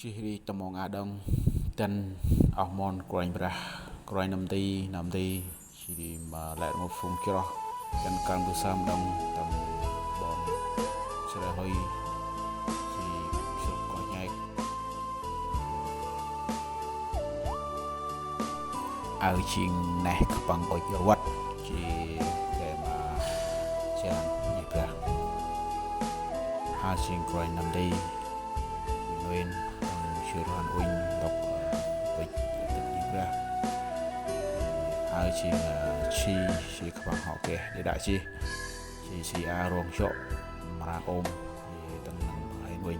chỉ đi tầm mong à đông chân ở mòn quanh nằm đi chỉ đi mà lại một phút kia chân càng bữa sam đông tầm bọn sẽ là hơi chỉ sự có nhai ở trên này bằng bồi vật chỉ để mà xem nhịp ra hai trên quanh nằm đi nguyên chưa hoàn uyên đọc với tự nhịp ra hai trên chi các bạn họ kể để đại chi a rong chỗ mà ôm thì tầng năm hai nguyên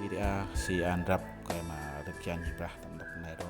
đi để si an rập cái mà thực trang nhịp ra tầm đọc này đâu